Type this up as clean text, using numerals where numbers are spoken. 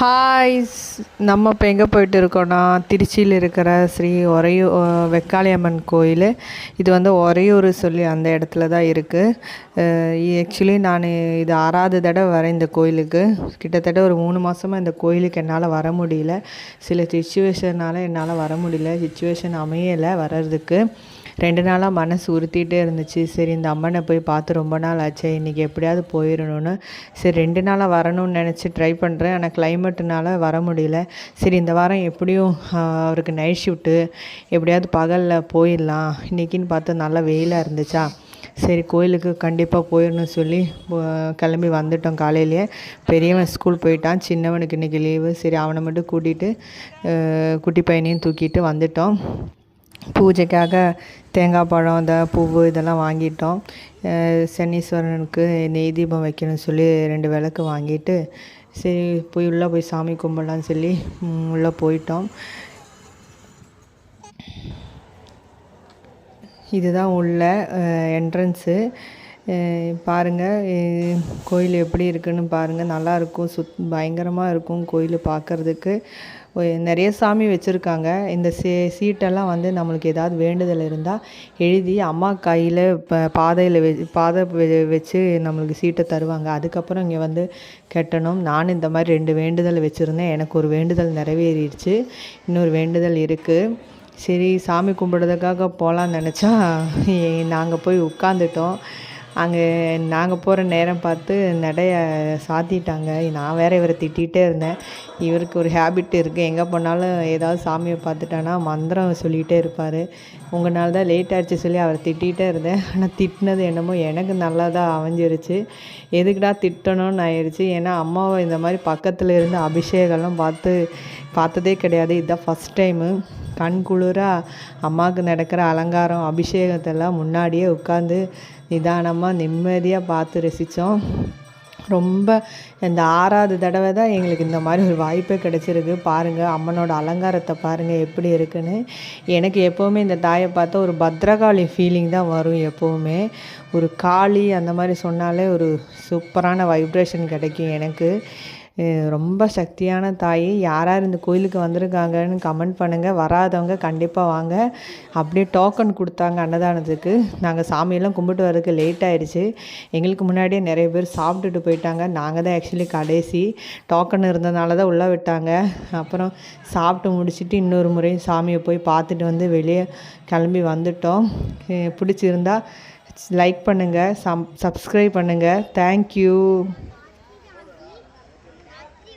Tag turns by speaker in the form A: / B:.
A: ஹாய்ஸ். நம்ம இப்போ எங்கே போயிட்டு இருக்கோன்னா, திருச்சியில் இருக்கிற ஸ்ரீ ஒரையூர் வெக்காளியம்மன் கோயில். இது வந்து ஒரையூர் சொல்லி அந்த இடத்துல தான் இருக்குது. ஆக்சுவலி நான் இது 6வது தடவை வரேன் இந்த கோயிலுக்கு. கிட்டத்தட்ட ஒரு 3 மாதமாக இந்த கோயிலுக்கு என்னால் வர முடியல. சில சுச்சுவேஷனால் என்னால் வர முடியல. சுச்சுவேஷன் அமையலை வர்றதுக்கு. 2 நாளாக மனசு உறுத்திட்டே இருந்துச்சு. சரி, இந்த அம்மனை போய் பார்த்து ரொம்ப நாள் ஆச்சு, இன்றைக்கி எப்படியாவது போயிடணும்னு. சரி, 2 நாளாக வரணும்னு நினச்சி ட்ரை பண்ணுறேன். ஆனால் கிளைமேட்டுனால வர முடியல. சரி, இந்த வாரம் எப்படியும் அவருக்கு நைட் ஷிஃப்ட்டு, எப்படியாவது பகலில் போயிடலாம். இன்றைக்கின்னு பார்த்து நல்லா வெயிலாக இருந்துச்சா, சரி கோயிலுக்கு கண்டிப்பாக போயிடணும்னு சொல்லி கிளம்பி வந்துட்டோம். காலையிலேயே பெரியவன் ஸ்கூல் போயிட்டான், சின்னவனுக்கு இன்றைக்கி லீவு. சரி, அவனை மட்டும் கூட்டிகிட்டு குட்டி பையனையும் தூக்கிட்டு வந்துட்டோம். பூஜைக்காக தேங்காய் பழம், இந்த பூவு இதெல்லாம் வாங்கிட்டோம். சனீஸ்வரனுக்கு நெய் தீபம் வைக்கணும்னு சொல்லி 2 விளக்கு வாங்கிட்டு, சரி போய் உள்ளே போய் சாமி கும்பிடலான்னு சொல்லி உள்ளே போயிட்டோம். இதுதான் உள்ள என்ட்ரன்ஸு. பாருங்கள் கோயில் எப்படி இருக்குன்னு பாருங்கள். நல்லாயிருக்கும், பயங்கரமாக இருக்கும் கோயில் பார்க்குறதுக்கு. நிறைய சாமி வச்சுருக்காங்க. இந்த சீட்டெல்லாம் வந்து நம்மளுக்கு ஏதாவது வேண்டுதல் இருந்தால் எழுதி அம்மா கையில் பாதை வச்சு நம்மளுக்கு சீட்டை தருவாங்க. அதுக்கப்புறம் இங்கே வந்து கட்டணும். நான் இந்த மாதிரி 2 வேண்டுதல் வச்சுருந்தேன். எனக்கு ஒரு வேண்டுதல் நிறைவேறிடுச்சு, இன்னொரு வேண்டுதல் இருக்குது. சரி, சாமி கும்பிட்றதுக்காக போகலான்னு நினச்சா நாங்கள் போய் உட்காந்துட்டோம். அங்கே நாங்கள் போகிற நேரம் பார்த்து நடைய சாத்திட்டாங்க. நான் வேறு இவரை திட்டிகிட்டே இருந்தேன். இவருக்கு ஒரு ஹேபிட் இருக்குது, எங்கே போனாலும் ஏதாவது சாமியை பார்த்துட்டானா மந்திரம் சொல்லிகிட்டே இருப்பார். உங்களால் தான் லேட் ஆகிடுச்சு சொல்லி அவரை திட்டிகிட்டே இருந்தேன். ஆனால் திட்டினது என்னமோ எனக்கு நல்லா தான் அமைஞ்சிருச்சு. எதுக்குடா திட்டணும்னு ஆயிடுச்சு. ஏன்னா அம்மாவை இந்த மாதிரி பக்கத்தில் இருந்து அபிஷேகம்லாம் பார்த்ததே கிடையாது. இதுதான் ஃபஸ்ட் டைமு. கண் குளிராக அம்மாவுக்கு நடக்கிற அலங்காரம் அபிஷேகத்தெல்லாம் முன்னாடியே உட்காந்து நிதானமாக நிம்மதியாக பார்த்து ரசித்தோம். ரொம்ப இந்த 6வது தடவை தான் எங்களுக்கு இந்த மாதிரி ஒரு வாய்ப்பே கிடச்சிருக்கு. பாருங்கள், அம்மனோட அலங்காரத்தை பாருங்கள் எப்படி இருக்குன்னு. எனக்கு எப்போவுமே இந்த தாயை பார்த்தா ஒரு பத்ரகாளி ஃபீலிங் தான் வரும். எப்போவுமே ஒரு காளி அந்த மாதிரி சொன்னாலே ஒரு சூப்பரான வைப்ரேஷன் கிடைக்கும் எனக்கு. ரொம்ப சக்தியான தாய். யார் யார் இந்த கோயிலுக்கு வந்திருக்காங்கன்னு கமெண்ட் பண்ணுங்கள். வராதவங்க கண்டிப்பாக வாங்க. அப்படியே டோக்கன் கொடுத்தாங்க அன்னதானத்துக்கு. நாங்கள் சாமியெல்லாம் கும்பிட்டு வரதுக்கு லேட் ஆகிடுச்சு. எங்களுக்கு முன்னாடியே நிறைய பேர் சாப்பிட்டுட்டு போயிட்டாங்க. நாங்கள் தான் ஆக்சுவலி கடைசி. டோக்கன் இருந்ததுனால தான் உள்ளே விட்டாங்க. அப்புறம் சாப்பிட்டு முடிச்சுட்டு இன்னொரு முறையும் சாமியை போய் பார்த்துட்டு வந்து வெளியே கிளம்பி வந்துட்டோம். பிடிச்சிருந்தா லைக் பண்ணுங்கள், சப்ஸ்கிரைப் பண்ணுங்கள். தேங்க்யூ.